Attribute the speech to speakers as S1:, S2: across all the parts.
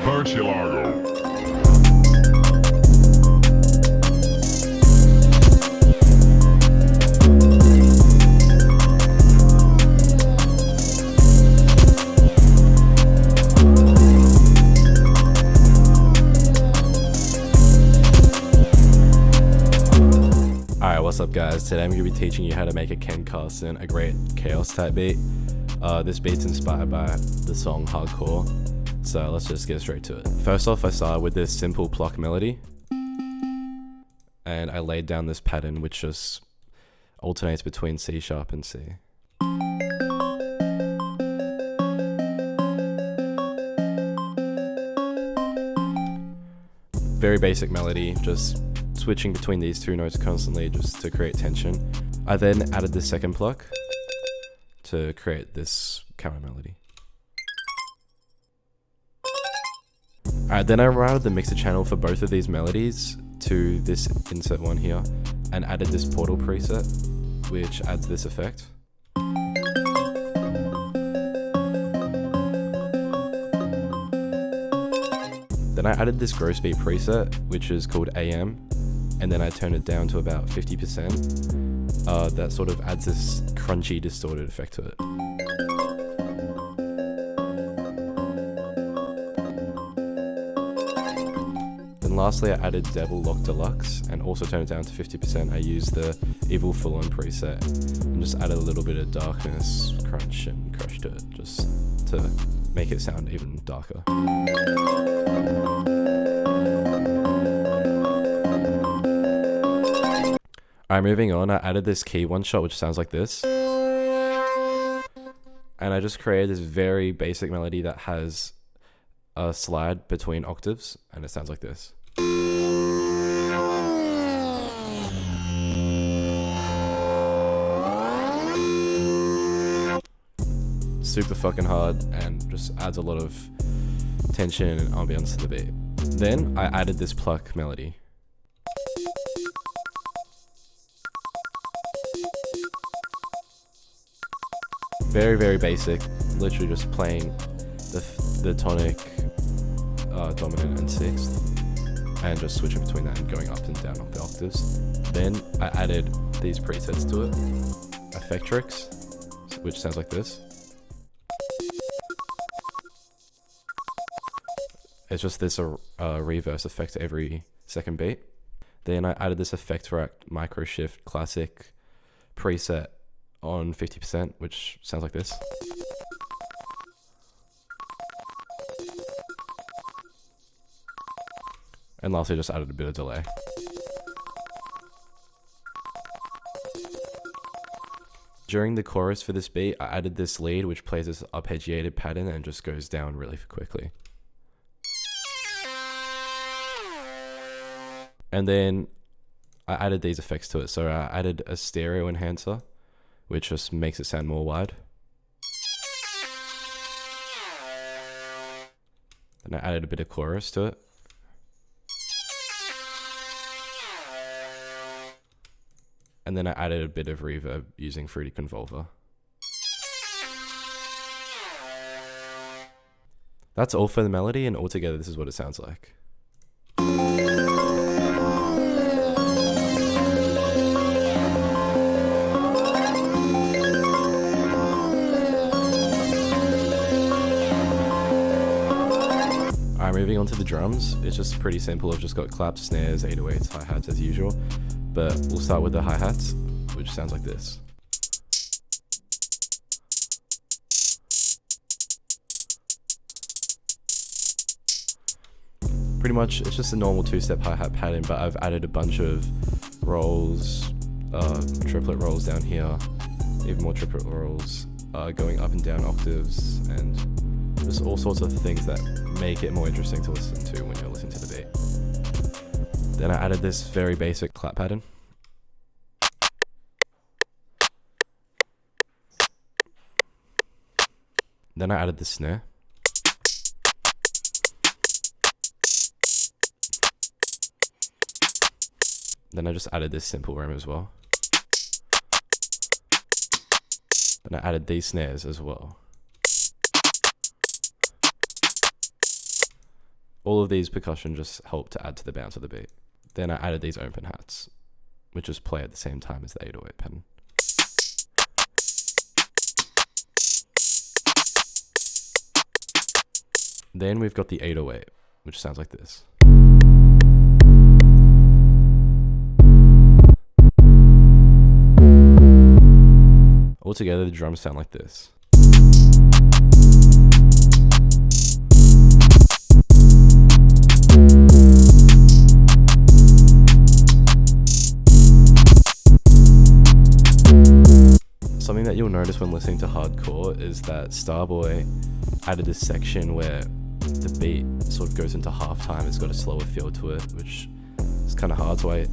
S1: Murcielago.
S2: Alright, what's up guys? Today I'm going to be teaching you how to make a Ken Carson, a great chaos type beat. This beat's inspired by the song Hardcore, so let's just get straight to it. First off, I started with this simple pluck melody, and I laid down this pattern which just alternates between C sharp and C. Very basic melody, just switching between these two notes constantly just to create tension. I then added this second pluck to create this counter melody. Alright, then I routed the mixer channel for both of these melodies to this insert one here and added this portal preset which adds this effect. Then I added this gross beat preset which is called AM, and then I turn it down to about 50%. That sort of adds this crunchy, distorted effect to it. Then lastly, I added Devil Lock Deluxe and also turned it down to 50%. I used the Evil Full On preset and just added a little bit of darkness, crunch, and crush to it, just to make it sound even darker. Alright, moving on, I added this key one shot which sounds like this. And I just created this very basic melody that has a slide between octaves, and it sounds like this. Super fucking hard and just adds a lot of tension and ambience to the beat. Then I added this pluck melody. Very, very basic, literally just playing the tonic, dominant and sixth, and just switching between that and going up and down the octaves. Then I added these presets to it, Effectrix, which sounds like this. It's just this reverse effect to every second beat. Then I added this Effect Rack Micro Shift Classic preset on 50%, which sounds like this. And lastly, just added a bit of delay. During the chorus for this beat, I added this lead which plays this arpeggiated pattern and just goes down really quickly. And then I added these effects to it. So I added a stereo enhancer, which just makes it sound more wide. Then I added a bit of chorus to it. And then I added a bit of reverb using Fruity Convolver. That's all for the melody, and altogether this is what it sounds like. Alright, moving on to the drums. It's just pretty simple. I've just got claps, snares, 808s, hi-hats as usual. But we'll start with the hi-hats, which sounds like this. Pretty much, it's just a normal two-step hi-hat pattern, but I've added a bunch of rolls, triplet rolls down here, even more triplet rolls, going up and down octaves, and just all sorts of things that make it more interesting to listen to when you're listening to the beat. Then I added this very basic clap pattern. Then I added the snare. Then I just added this simple rim as well. Then I added these snares as well. all of these percussion just help to add to the bounce of the beat. Then I added these open hats, which just play at the same time as the 808 pattern. Then we've got the 808, which sounds like this. Altogether, the drums sound like this. Something that you'll notice when listening to hardcore is that Starboy added this section where the beat sort of goes into halftime. It's got a slower feel to it, which is kind of hard, so I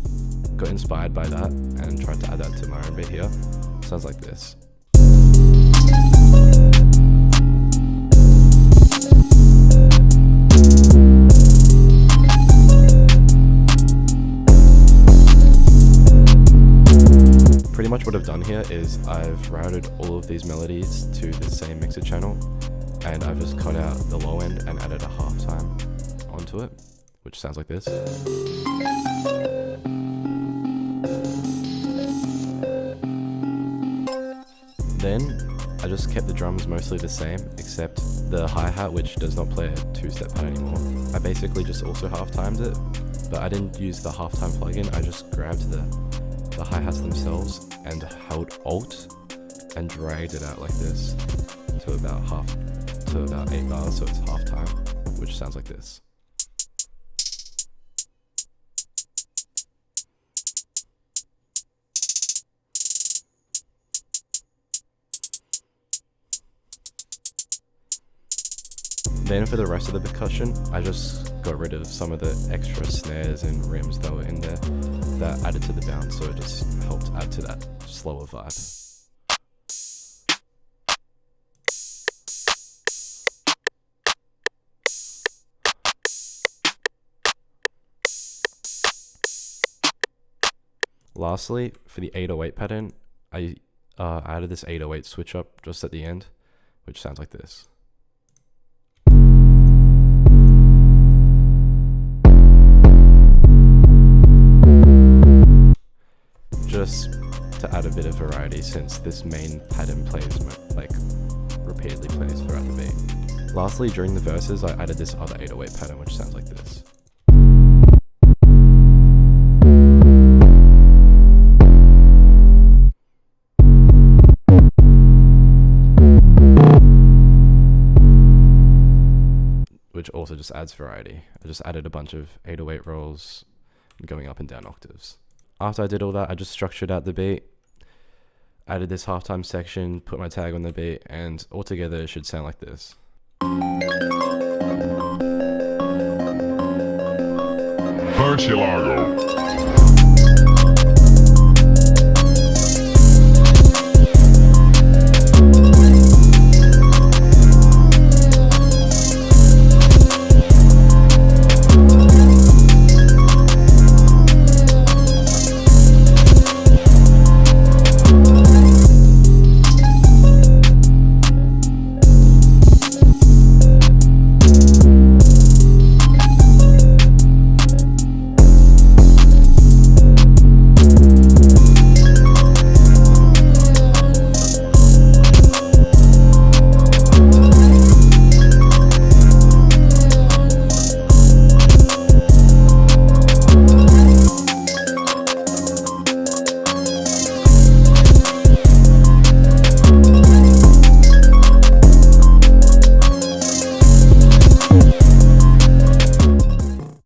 S2: got inspired by that and tried to add that to my own beat here. Sounds like this. Pretty much what I've done here is I've routed all of these melodies to the same mixer channel, and I've just cut out the low end and added a halftime onto it, which sounds like this. Then I just kept the drums mostly the same, except the hi-hat, which does not play a two-step pad anymore. I basically just also half-timed it, but I didn't use the halftime plugin. I just grabbed the hi-hats themselves and held Alt and dragged it out like this to about 8 bars, so it's halftime, which sounds like this. Then for the rest of the percussion, I just got rid of some of the extra snares and rims that were in there that added to the bounce, so it just helped add to that slower vibe. Lastly, for the 808 pattern, I added this 808 switch up just at the end, which sounds like this. Just to add a bit of variety, since this main pattern plays repeatedly plays throughout the beat. Lastly, during the verses, I added this other 808 pattern, which sounds like this. Which also just adds variety. I just added a bunch of 808 rolls going up and down octaves. After I did all that, I just structured out the beat, added this halftime section, put my tag on the beat, and altogether it should sound like this.
S1: Murcielago.